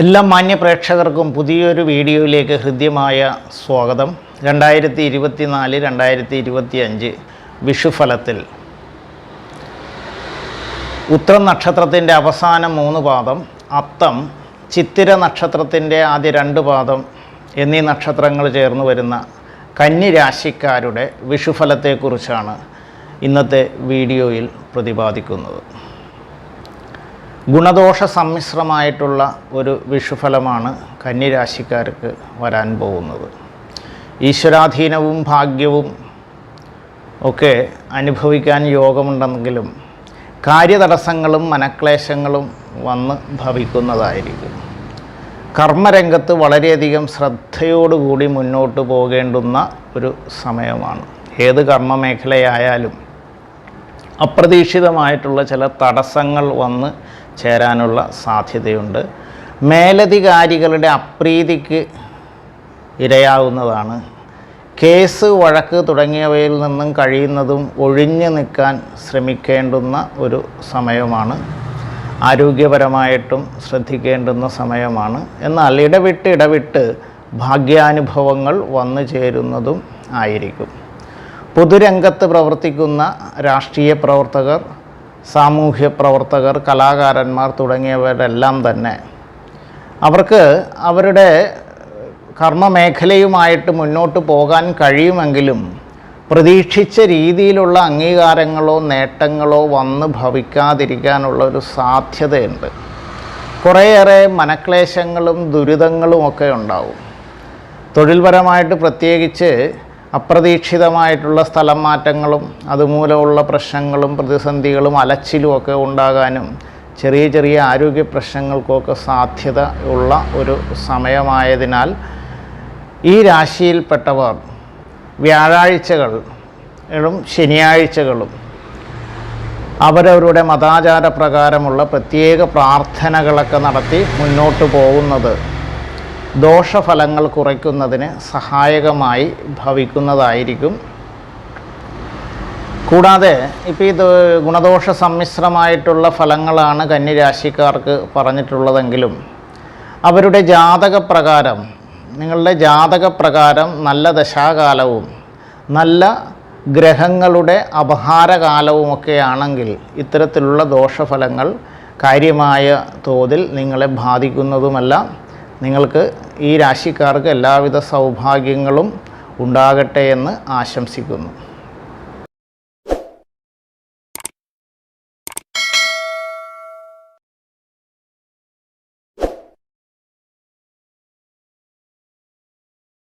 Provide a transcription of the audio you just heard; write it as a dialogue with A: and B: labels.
A: എല്ലാ മാന്യ പ്രേക്ഷകർക്കും പുതിയൊരു വീഡിയോയിലേക്ക് ഹൃദ്യമായ സ്വാഗതം. 2024-2025 വിഷുഫലത്തിൽ ഉത്രം നക്ഷത്രത്തിൻ്റെ അവസാന 3 പാദം, അത്തം, ചിത്തിര നക്ഷത്രത്തിൻ്റെ ആദ്യ 2 പാദം എന്നീ നക്ഷത്രങ്ങൾ ചേർന്ന് വരുന്ന കന്നി രാശിക്കാരുടെ വിഷുഫലത്തെക്കുറിച്ചാണ് ഇന്നത്തെ വീഡിയോയിൽ പ്രതിപാദിക്കുന്നത്. ഗുണദോഷ സമ്മിശ്രമായിട്ടുള്ള ഒരു വിഷുഫലമാണ് കന്നിരാശിക്കാർക്ക് വരാൻ പോകുന്നത്. ഈശ്വരാധീനവും ഭാഗ്യവും ഒക്കെ അനുഭവിക്കാൻ യോഗമുണ്ടെങ്കിലും കാര്യതടസ്സങ്ങളും മനക്ലേശങ്ങളും വന്ന് ഭവിക്കുന്നതായിരിക്കും. കർമ്മരംഗത്ത് വളരെയധികം ശ്രദ്ധയോടുകൂടി മുന്നോട്ട് പോകേണ്ടുന്ന ഒരു സമയമാണ്. ഏത് കർമ്മമേഖലയായാലും അപ്രതീക്ഷിതമായിട്ടുള്ള ചില തടസ്സങ്ങൾ വന്ന് ചേരാനുള്ള സാധ്യതയുണ്ട്. മേലധികാരികളുടെ അപ്രീതിക്ക് ഇരയാവുന്നതാണ്. കേസ്, വഴക്ക് തുടങ്ങിയവയിൽ നിന്നും കഴിയുന്നതും ഒഴിഞ്ഞു നിൽക്കാൻ ശ്രമിക്കേണ്ടുന്ന ഒരു സമയമാണ്. ആരോഗ്യപരമായിട്ടും ശ്രദ്ധിക്കേണ്ടുന്ന സമയമാണ്. എന്നാൽ ഇടവിട്ട് ഭാഗ്യാനുഭവങ്ങൾ വന്നു ചേരുന്നതും ആയിരിക്കും. പൊതുരംഗത്ത് പ്രവർത്തിക്കുന്ന രാഷ്ട്രീയ പ്രവർത്തകർ, സാമൂഹ്യ പ്രവർത്തകർ, കലാകാരന്മാർ തുടങ്ങിയവരെല്ലാം തന്നെ അവർക്ക് അവരുടെ കർമ്മമേഖലയുമായിട്ട് മുന്നോട്ട് പോകാൻ കഴിയുമെങ്കിലും പ്രതീക്ഷിച്ച രീതിയിലുള്ള അംഗീകാരങ്ങളോ നേട്ടങ്ങളോ വന്ന് ഭവിക്കാതിരിക്കാനുള്ള ഒരു സാധ്യതയുണ്ട്. കുറേയേറെ മനക്ലേശങ്ങളും ദുരിതങ്ങളുമൊക്കെ ഉണ്ടാവും. തൊഴിൽപരമായിട്ട് പ്രത്യേകിച്ച് അപ്രതീക്ഷിതമായിട്ടുള്ള സ്ഥലം മാറ്റങ്ങളും അതുമൂലമുള്ള പ്രശ്നങ്ങളും പ്രതിസന്ധികളും അലച്ചിലുമൊക്കെ ഉണ്ടാകാനും ചെറിയ ആരോഗ്യ പ്രശ്നങ്ങൾക്കൊക്കെ സാധ്യത ഉള്ള ഒരു സമയമായതിനാൽ ഈ രാശിയിൽപ്പെട്ടവർ വ്യാഴാഴ്ചകളും ശനിയാഴ്ചകളും അവരവരുടെ മതാചാര പ്രകാരമുള്ള പ്രത്യേക പ്രാർത്ഥനകളൊക്കെ നടത്തി മുന്നോട്ട് പോകുന്നത് ദോഷഫലങ്ങൾ കുറയ്ക്കുന്നതിന് സഹായകമായി ഭവിക്കുന്നതായിരിക്കും. കൂടാതെ ഇപ്പോൾ ഇത് ഗുണദോഷ സമ്മിശ്രമായിട്ടുള്ള ഫലങ്ങളാണ് കന്നിരാശിക്കാർക്ക് പറഞ്ഞിട്ടുള്ളതെങ്കിലും അവരുടെ ജാതകപ്രകാരം, നിങ്ങളുടെ ജാതകപ്രകാരം നല്ല ദശാകാലവും നല്ല ഗ്രഹങ്ങളുടെ അപഹാരകാലവുമൊക്കെ ആണെങ്കിൽ ഇത്തരത്തിലുള്ള ദോഷഫലങ്ങൾ കാര്യമായ തോതിൽ നിങ്ങളെ ബാധിക്കുന്നതുമല്ല. നിങ്ങൾക്ക് ഈ രാശിക്കാർക്ക് എല്ലാവിധ സൗഭാഗ്യങ്ങളും ഉണ്ടാകട്ടെ എന്ന് ആശംസിക്കുന്നു.